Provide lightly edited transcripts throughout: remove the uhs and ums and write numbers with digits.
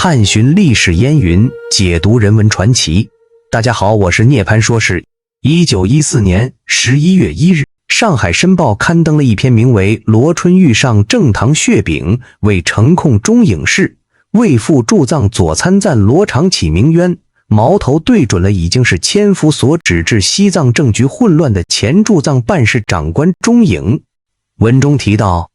探寻历史烟云，解读人文传奇。大家好，我是涅槃说事。1914年11月1日，上海申报刊登了一篇名为《罗春玉上正堂血饼，为城控中影事，为父助葬左参赞罗长启鸣冤》，矛头对准了已经是千夫所指致西藏政局混乱的前驻藏办事长官钟颖。文中提到，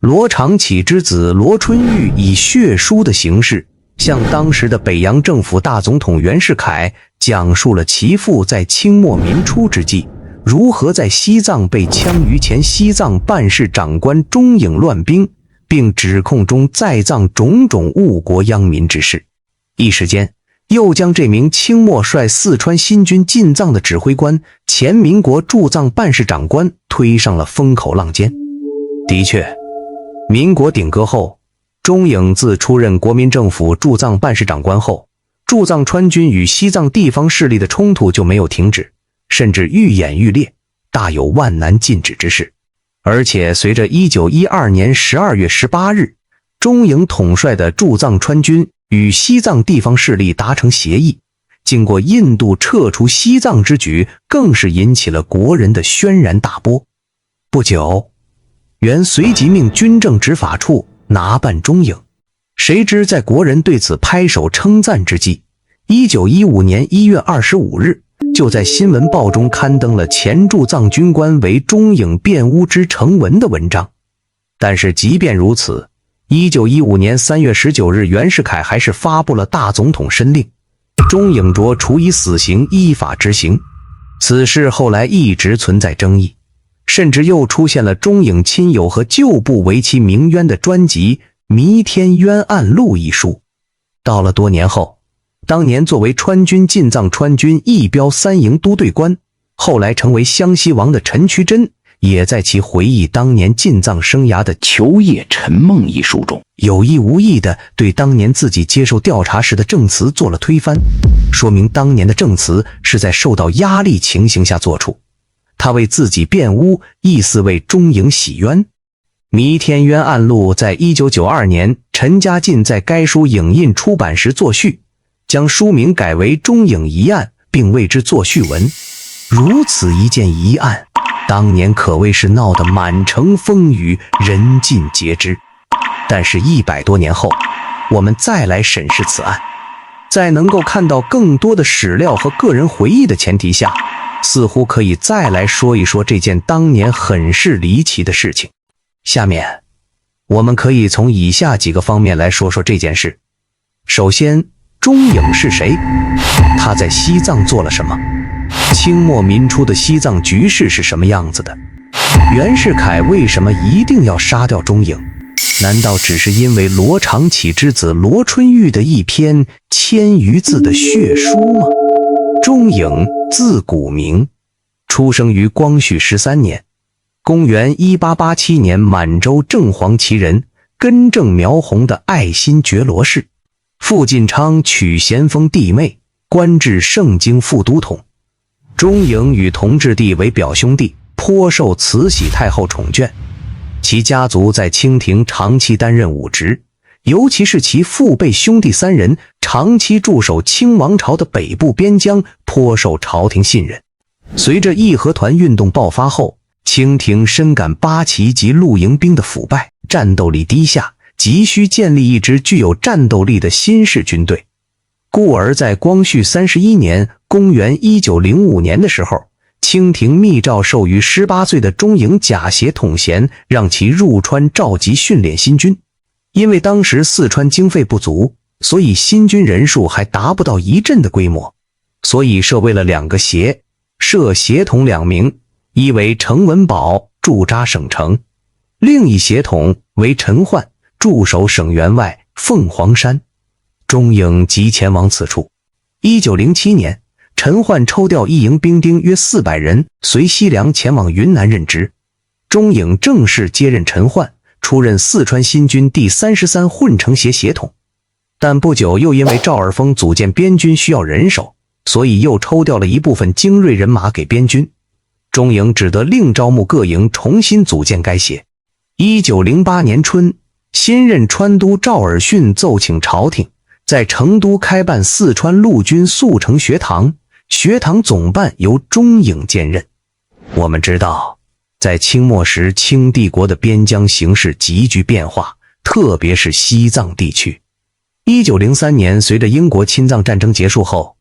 罗长启之子罗春玉以血书的形式向当时的北洋政府大总统袁世凯讲述了其父在清末民初之际如何在西藏被枪于前西藏办事长官钟颖乱兵，并指控中在藏种种误国殃民之事。一时间又将这名清末率四川新军进藏的指挥官前民国驻藏办事长官推上了风口浪尖。的确，民国顶革后，钟颖自出任国民政府驻藏办事长官后，驻藏川军与西藏地方势力的冲突就没有停止，甚至愈演愈烈，大有万难禁止之势。而且随着1912年12月18日，钟颖统帅的驻藏川军与西藏地方势力达成协议，经过印度撤出西藏之举，更是引起了国人的轩然大波。不久，袁随即命军政执法处拿办钟颖。谁知在国人对此拍手称赞之际，1915年1月25日，就在新闻报中刊登了前驻藏军官为钟颖辩诬之成文的文章。但是即便如此，1915年3月19日，袁世凯还是发布了大总统申令，钟颖着处以死刑，依法执行。此事后来一直存在争议，甚至又出现了钟颖亲友和旧部为其鸣冤的专辑《弥天冤案录》一书。到了多年后，当年作为川军进藏川军一标3营督队官，后来成为湘西王的陈渠珍，也在其回忆当年进藏生涯的《求夜沉梦》一书中，有意无意地对当年自己接受调查时的证词做了推翻，说明当年的证词是在受到压力情形下做出。他为自己辩诬，意思为钟颖洗冤。《弥天冤案录》在1992年陈家进在该书影印出版时作序，将书名改为钟颖疑案，并为之作序文。如此一件疑案，当年可谓是闹得满城风雨，人尽皆知。但是100多年后，我们再来审视此案，在能够看到更多的史料和个人回忆的前提下，似乎可以再来说一说这件当年很是离奇的事情。下面我们可以从以下几个方面来说说这件事。首先，钟颖是谁？他在西藏做了什么？清末民初的西藏局势是什么样子的？袁世凯为什么一定要杀掉钟颖？难道只是因为罗长启之子罗春玉的一篇1000余字的血书吗？钟颖字古明，出生于光绪13年，公元1887年满洲正黄旗人根正苗红的爱新觉罗氏。傅晋昌娶咸丰弟妹，官至盛京副都统。钟颖与同治帝为表兄弟，颇受慈禧太后宠眷。其家族在清廷长期担任武职，尤其是其父辈兄弟3人长期驻守清王朝的北部边疆，颇受朝廷信任。随着义和团运动爆发后，清廷深感八旗及露营兵的腐败，战斗力低下，急需建立一支具有战斗力的新式军队。故而在光绪31年公元1905年的时候，清廷密诏授予18岁的钟颖假协统衔，让其入川召集训练新军。因为当时四川经费不足，所以新军人数还达不到一镇的规模，所以设为了2个协，设协统2名，一为程文宝驻扎省城，另一协统为陈焕驻守省员外凤凰山。钟颖即前往此处。1907年，陈焕抽调一营兵丁约400人，随西凉前往云南任职。钟颖正式接任陈焕，出任四川新军第33混成协协统。但不久又因为赵尔丰组建边军需要人手，所以又抽调了一部分精锐人马给边军。钟颖只得另招募各营，重新组建该协。1908年春，新任川督赵尔巽奏请朝廷在成都开办四川陆军速成学堂，学堂总办由钟颖兼任。我们知道，在清末时，清帝国的边疆形势急剧变化，特别是西藏地区。1903年，随着英国侵藏战争结束后，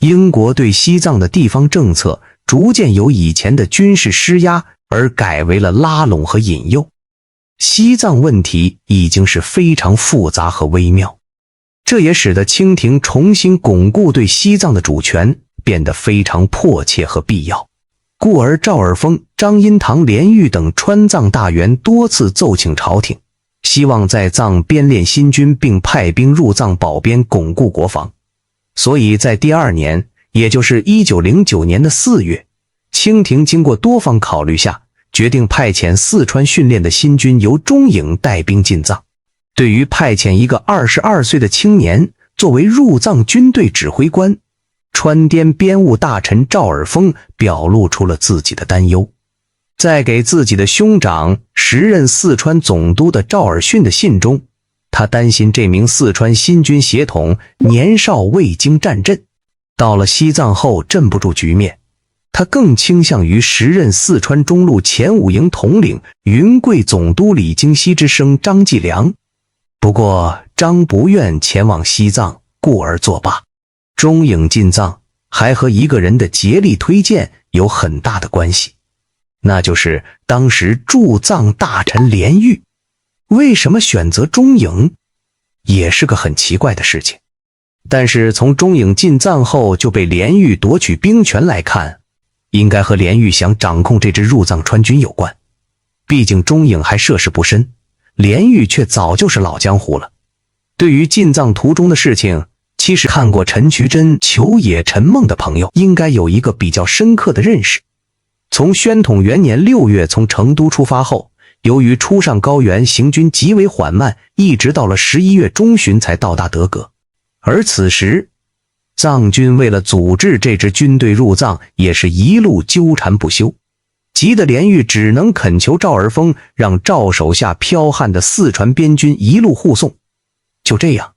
英国对西藏的地方政策逐渐由以前的军事施压而改为了拉拢和引诱。西藏问题已经是非常复杂和微妙，这也使得清廷重新巩固对西藏的主权变得非常迫切和必要。故而赵尔丰、张荫堂、连玉等川藏大员多次奏请朝廷，希望在藏编练新军，并派兵入藏保边，巩固国防。所以在第二年，也就是1909年的4月，清廷经过多方考虑下，决定派遣四川训练的新军由钟颖带兵进藏。对于派遣一个22岁的青年作为入藏军队指挥官，川滇边务大臣赵尔丰表露出了自己的担忧。在给自己的兄长时任四川总督的赵尔巽的信中，他担心这名四川新军协统年少未经战阵，到了西藏后镇不住局面。他更倾向于时任四川中路前5营统领云贵总督李京熙之生张继良。不过张不愿前往西藏，故而作罢。钟颖进藏还和一个人的竭力推荐有很大的关系，那就是当时驻藏大臣连玉。为什么选择钟颖，也是个很奇怪的事情。但是从钟颖进藏后就被连玉夺取兵权来看，应该和连玉想掌控这支入藏川军有关。毕竟钟颖还涉世不深，连玉却早就是老江湖了。对于进藏途中的事情，其实看过陈渠珍《求野陈梦》的朋友应该有一个比较深刻的认识。从宣统元年6月从成都出发后，由于初上高原行军极为缓慢，一直到了11月中旬才到达德格。而此时藏军为了组织这支军队入藏，也是一路纠缠不休，急得连玉只能恳求赵尔丰让赵手下剽悍的四川边军一路护送。就这样，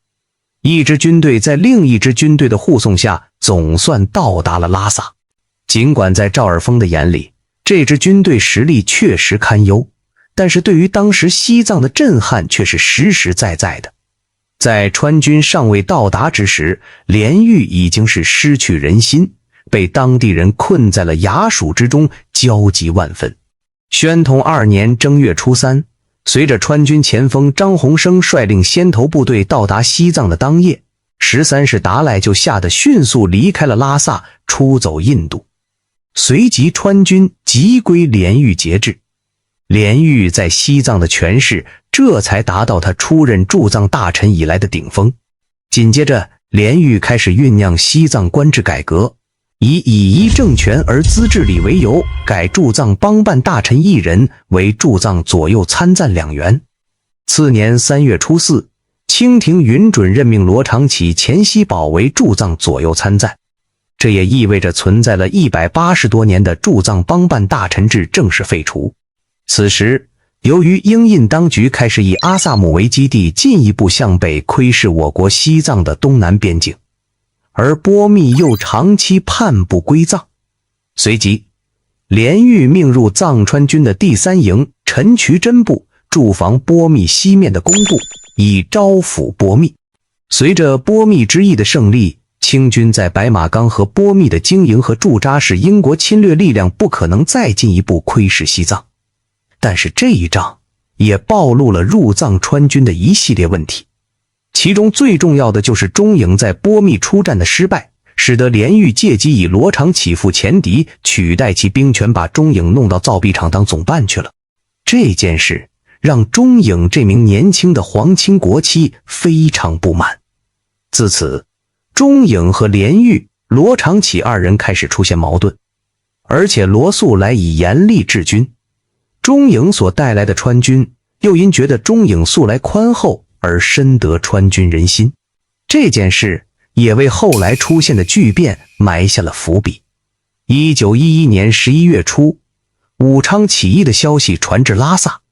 一支军队在另一支军队的护送下，总算到达了拉萨。尽管在赵尔丰的眼里，这支军队实力确实堪忧，但是对于当时西藏的震撼却是实实在在的。在川军尚未到达之时，连玉已经是失去人心，被当地人困在了衙署之中，焦急万分。宣统2年正月初3，随着川军前锋张洪生率领先头部队到达西藏的当夜，13世达赖就吓得迅速离开了拉萨，出走印度。随即川军即归连玉节制。连玉在西藏的权势这才达到他出任驻藏大臣以来的顶峰。紧接着，连玉开始酝酿西藏官制改革，以以一政权而资治理为由，改驻藏帮办大臣1人为驻藏左右参赞2员。次年3月初4，清廷允准任命罗长启、钱锡宝为驻藏左右参赞。这也意味着存在了180多年的驻藏帮办大臣制正式废除。此时，由于英印当局开始以阿萨姆为基地，进一步向北窥视我国西藏的东南边境，而波密又长期叛不归藏，随即连玉命入藏川军的第3营陈渠珍部驻防波密西面的工部，以招抚波密。随着波密之役的胜利，清军在白马岗和波密的经营和驻扎使英国侵略力量不可能再进一步窥视西藏。但是这一仗也暴露了入藏川军的一系列问题，其中最重要的就是钟颖在波密出战的失败，使得连玉借机以罗长启赴前敌，取代其兵权，把钟颖弄到造币厂当总办去了。这件事让钟颖这名年轻的皇亲国戚非常不满。自此，钟颖和连玉、罗长启2人开始出现矛盾，而且罗素来以严厉治军。钟颖所带来的川军又因觉得钟颖素来宽厚而深得川军人心，这件事也为后来出现的巨变埋下了伏笔。1911年11月初，武昌起义的消息传至拉萨，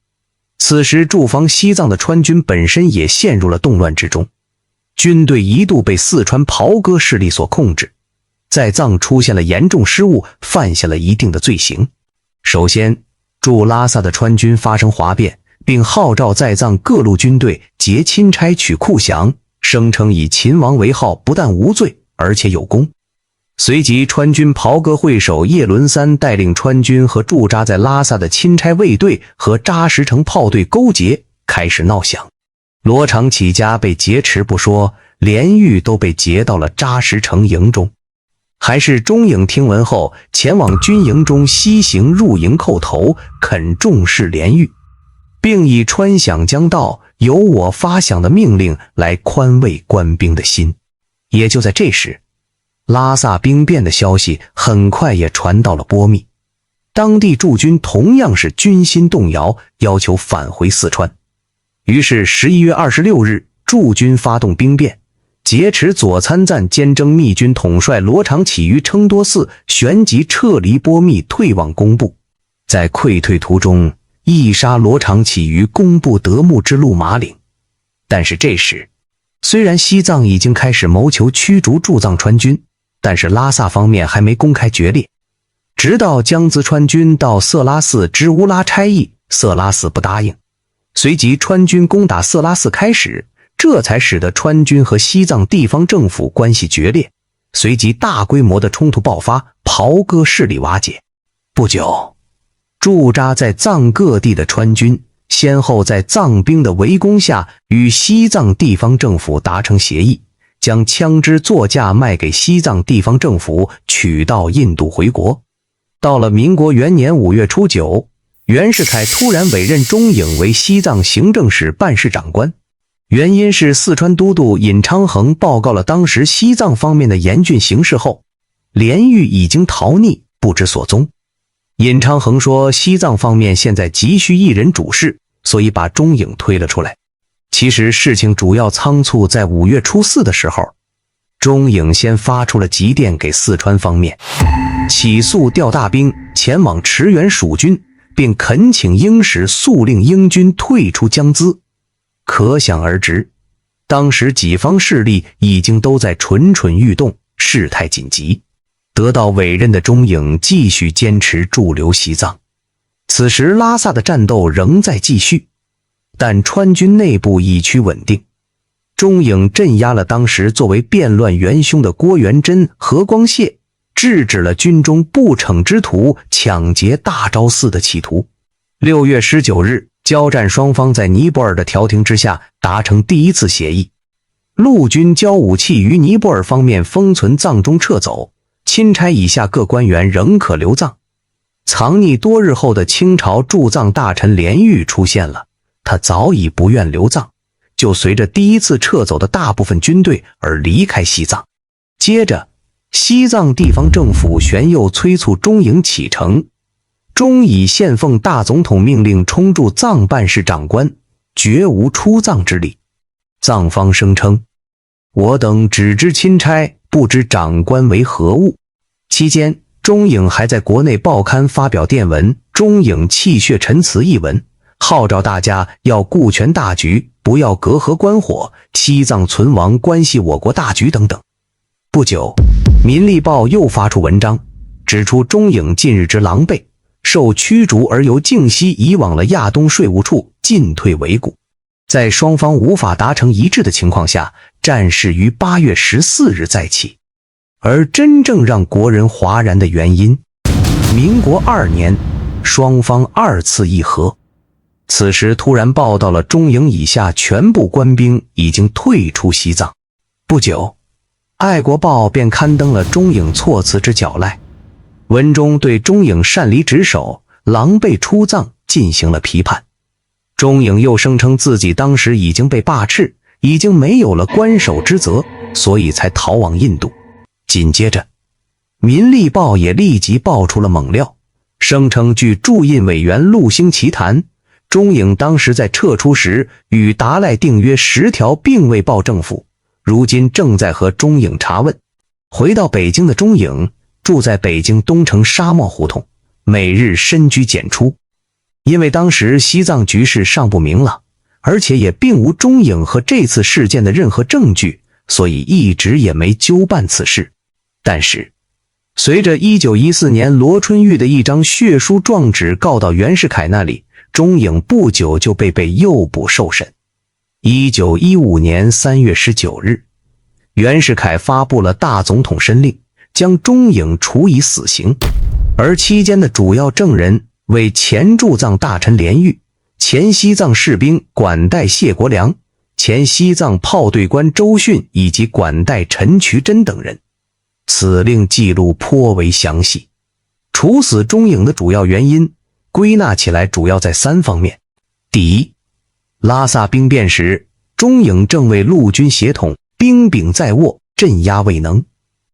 此时驻防西藏的川军本身也陷入了动乱之中。军队一度被四川袍哥势力所控制，在藏出现了严重失误，犯下了一定的罪行。首先，驻拉萨的川军发生哗变，并号召在藏各路军队劫钦差取库饷，声称以秦王为号不但无罪，而且有功。随即川军袍哥会首叶伦三带领川军和驻扎在拉萨的钦差卫队和扎什城炮队勾结，开始闹饷。罗长启家被劫持不说，连玉都被劫到了扎什城营中。还是中影听闻后前往军营中西行入营叩头，恳重视连玉，并以川饷将到，由我发饷的命令来宽慰官兵的心。也就在这时，拉萨兵变的消息很快也传到了波密，当地驻军同样是军心动摇，要求返回四川。于是11月26日，驻军发动兵变，劫持左参赞兼征密军统帅罗长启于称多寺，旋即撤离波密，退往工部。在溃退途中，缢杀罗长启于工部德木之路马岭。但是这时，虽然西藏已经开始谋求驱逐驻藏川军，但是拉萨方面还没公开决裂。直到江孜川军到色拉寺支乌拉差役，色拉寺不答应，随即川军攻打色拉寺开始，这才使得川军和西藏地方政府关系决裂，随即大规模的冲突爆发，袍哥势力瓦解。不久，驻扎在藏各地的川军先后在藏兵的围攻下与西藏地方政府达成协议，将枪支作价卖给西藏地方政府，取到印度回国。到了民国元年5月初9，袁世凯突然委任中影为西藏行政使办事长官，原因是四川都督尹昌衡报告了当时西藏方面的严峻形势后，连玉已经逃匿，不知所踪。尹昌衡说西藏方面现在急需一人主事，所以把中影推了出来。其实事情主要仓促在5月初4的时候，中影先发出了急电给四川方面，起诉调大兵前往驰援蜀军，并恳请英使速令英军退出江孜。可想而知，当时己方势力已经都在蠢蠢欲动，事态紧急。得到委任的中影继续坚持驻留西藏。此时拉萨的战斗仍在继续，但川军内部已趋稳定。中影镇压了当时作为变乱元凶的郭元贞、何光谢，制止了军中不逞之徒抢劫大昭寺的企图。6月19日，交战双方在尼泊尔的调停之下达成第一次协议，陆军交武器于尼泊尔方面封存藏中撤走，钦差以下各官员仍可留藏。藏匿多日后的清朝驻藏大臣连玉出现了，他早已不愿留藏，就随着第一次撤走的大部分军队而离开西藏。接着，西藏地方政府旋又催促中影启程，中以现奉大总统命令充驻藏办事长官，绝无出藏之理。藏方声称，我等只知钦差，不知长官为何物。期间，中影还在国内报刊发表电文《中影泣血陈词》一文，号召大家要顾全大局，不要隔河观火，西藏存亡关系我国大局等等。不久，《民力报》又发出文章，指出中影近日之狼狈，受驱逐而由靖西移往了亚东税务处，进退维谷。在双方无法达成一致的情况下，战事于8月14日再起。而真正让国人哗然的原因，民国2年，双方2次议和。此时突然报道了中影以下全部官兵已经退出西藏。不久，爱国报便刊登了中影措辞之狡赖，文中对中影擅离职守、狼狈出藏进行了批判。中影又声称自己当时已经被罢斥，已经没有了官守之责，所以才逃往印度。紧接着，《民力报》也立即爆出了猛料，声称据驻印委员陆星奇谈，中影当时在撤出时与达赖订约10条，并未报政府，如今正在和中影查问。回到北京的中影住在北京东城沙漠胡同，每日深居简出。因为当时西藏局势尚不明朗，而且也并无中影和这次事件的任何证据，所以一直也没纠办此事。但是随着1914年罗春玉的一张血书状纸告到袁世凯那里，钟颖不久就被诱捕受审。1915年3月19日，袁世凯发布了大总统申令，将钟颖处以死刑。而期间的主要证人为前驻藏大臣连玉、前西藏士兵管带谢国良、前西藏炮队官周迅以及管带陈渠珍等人。此令记录颇为详细。处死钟颖的主要原因归纳起来主要在3方面。第一，拉萨兵变时，钟颖正为陆军协统，兵柄在握，镇压未能，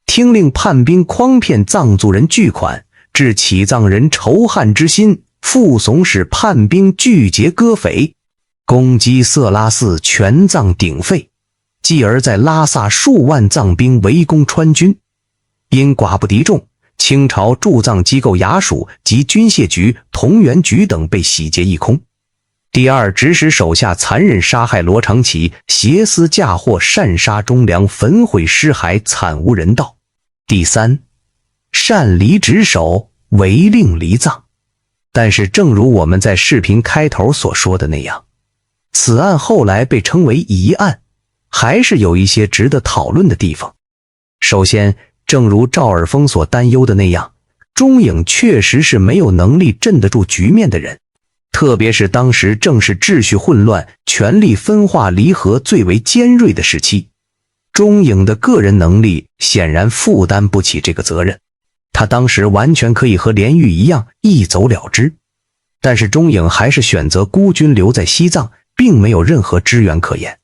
听令叛兵诓骗藏族人巨款，致起藏人仇汉之心，附怂使叛兵聚结割匪，攻击色拉寺全藏鼎沸，继而在拉萨数万藏兵围攻川军，因寡不敌众，清朝驻藏机构衙署及军械局、同源局等被洗劫一空。第二，指使手下残忍杀害罗长启，挟私嫁祸，擅杀忠良，焚毁尸骸，惨无人道。第三，擅离职守，违令离藏。但是正如我们在视频开头所说的那样，此案后来被称为疑案，还是有一些值得讨论的地方。首先，正如赵尔丰所担忧的那样，钟颖确实是没有能力镇得住局面的人，特别是当时正是秩序混乱、权力分化离合最为尖锐的时期，钟颖的个人能力显然负担不起这个责任。他当时完全可以和连玉一样一走了之，但是钟颖还是选择孤军留在西藏，并没有任何支援可言。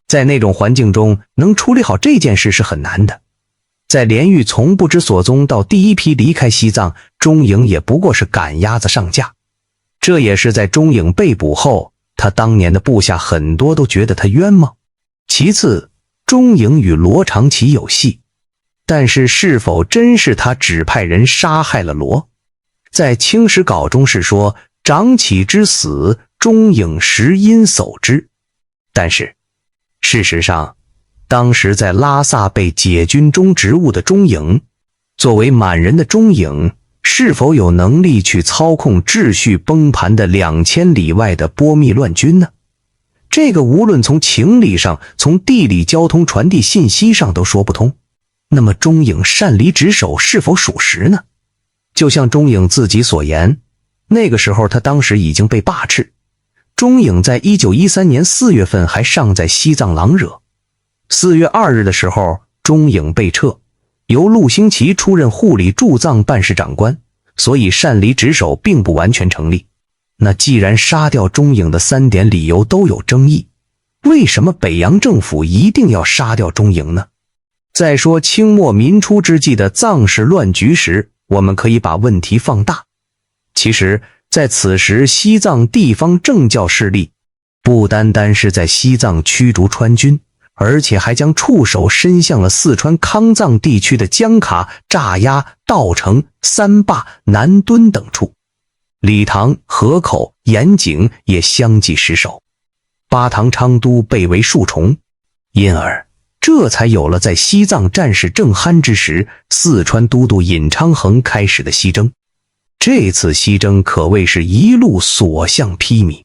在那种环境中，能处理好这件事是很难的。在连玉从不知所踪到第一批离开西藏，钟颖也不过是赶鸭子上架。这也是在钟颖被捕后，他当年的部下很多都觉得他冤枉。其次，钟颖与罗长启有隙，但是是否真是他指派人杀害了罗？在清史稿中是说长启之死，钟颖实因搜之。但是事实上，当时在拉萨被解军中职务的钟颖，作为满人的钟颖，是否有能力去操控秩序崩盘的2000里外的波密乱军呢？这个无论从情理上，从地理交通传递信息上都说不通。那么钟颖擅离职守是否属实呢？就像钟颖自己所言，那个时候他当时已经被罢斥。钟颖在1913年4月份还尚在西藏狼惹。4月2日的时候，钟颖被撤，由陆星旗出任护理驻藏办事长官，所以擅离职守并不完全成立。那既然杀掉钟颖的3点理由都有争议，为什么北洋政府一定要杀掉钟颖呢？在说清末民初之际的藏事乱局时，我们可以把问题放大。其实在此时，西藏地方政教势力不单单是在西藏驱逐川军，而且还将触手伸向了四川康藏地区的江卡、炸鸭、稻城、三坝、南墩等处。理塘、河口、盐井也相继失守，巴塘、昌都被围数重，因而这才有了在西藏战事正酣之时，四川都督尹昌衡开始的西征。这次西征可谓是一路所向披靡。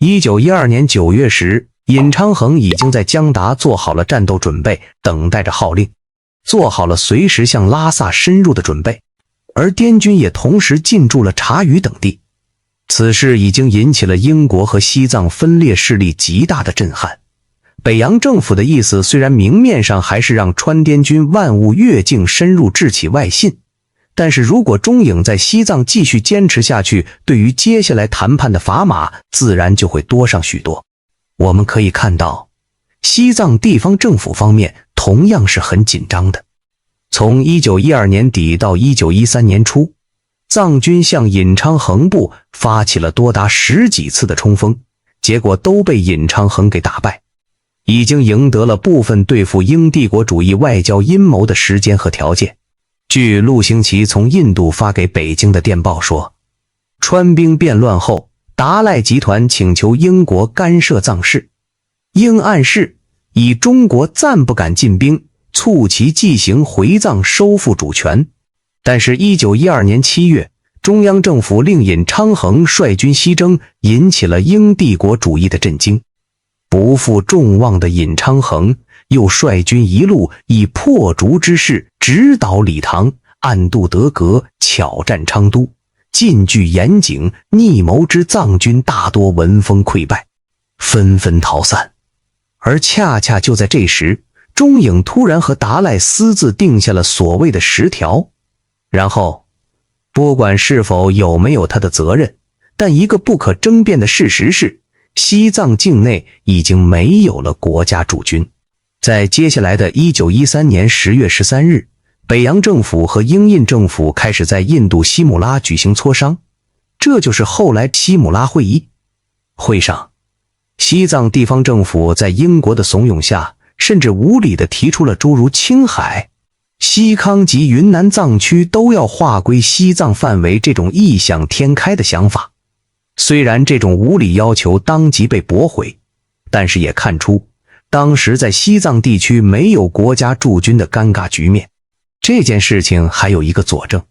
1912年9月时，尹昌衡已经在江达做好了战斗准备，等待着号令，做好了随时向拉萨深入的准备。而滇军也同时进驻了察隅等地。此事已经引起了英国和西藏分裂势力极大的震撼。北洋政府的意思虽然明面上还是让川滇军万物越境深入智起外信，但是如果钟颖在西藏继续坚持下去，对于接下来谈判的砝码自然就会多上许多。我们可以看到，西藏地方政府方面同样是很紧张的。从1912年底到1913年初，藏军向尹昌衡部发起了多达10几次的冲锋，结果都被尹昌衡给打败，已经赢得了部分对付英帝国主义外交阴谋的时间和条件。据陆星旗从印度发给北京的电报说，川兵变乱后，达赖集团请求英国干涉藏事，英暗示以中国暂不敢进兵，促其即行回藏收复主权。但是1912年7月，中央政府令尹昌衡率军西征，引起了英帝国主义的震惊。不负众望的尹昌衡又率军一路以破竹之势直捣理塘，暗渡德格，巧占昌都，进据盐井，逆谋之藏军大多闻风溃败，纷纷逃散。而恰恰就在这时，钟颖突然和达赖私自定下了所谓的10条，然后不管是否有没有他的责任，但一个不可争辩的事实是，西藏境内已经没有了国家驻军。在接下来的1913年10月13日，北洋政府和英印政府开始在印度西姆拉举行磋商，这就是后来西姆拉会议。会上，西藏地方政府在英国的怂恿下，甚至无理地提出了诸如青海、西康及云南藏区都要划归西藏范围这种异想天开的想法。虽然这种无理要求当即被驳回，但是也看出当时在西藏地区没有国家驻军的尴尬局面。这件事情还有一个佐证，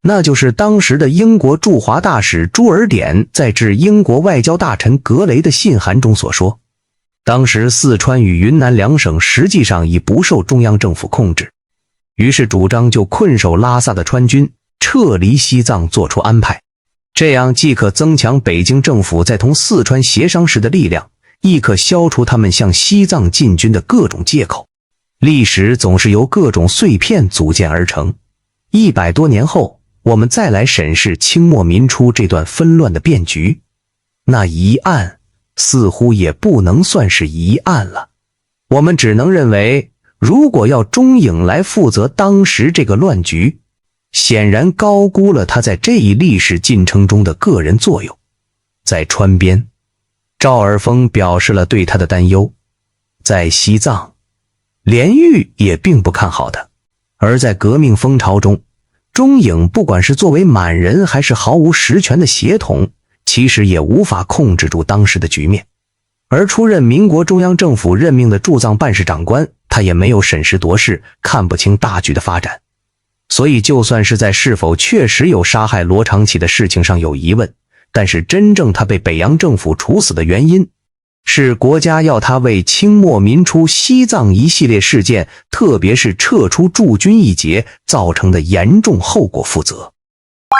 那就是当时的英国驻华大使朱尔典在致英国外交大臣格雷的信函中所说，当时四川与云南两省实际上已不受中央政府控制，于是主张就困守拉萨的川军撤离西藏做出安排，这样既可增强北京政府在同四川协商时的力量，亦可消除他们向西藏进军的各种借口。历史总是由各种碎片组建而成，100多年后，我们再来审视清末民初这段纷乱的变局，那一案似乎也不能算是一案了。我们只能认为，如果要钟颖来负责当时这个乱局，显然高估了他在这一历史进程中的个人作用。在川边，赵尔丰表示了对他的担忧；在西藏，连玉也并不看好的。而在革命风潮中，钟颖不管是作为满人还是毫无实权的协同，其实也无法控制住当时的局面。而出任民国中央政府任命的驻藏办事长官，他也没有审时度势，看不清大局的发展。所以就算是在是否确实有杀害罗长启的事情上有疑问，但是真正他被北洋政府处死的原因，是国家要他为清末民初西藏一系列事件，特别是撤出驻军一节造成的严重后果负责。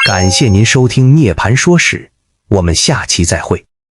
感谢您收听涅槃说史，我们下期再会。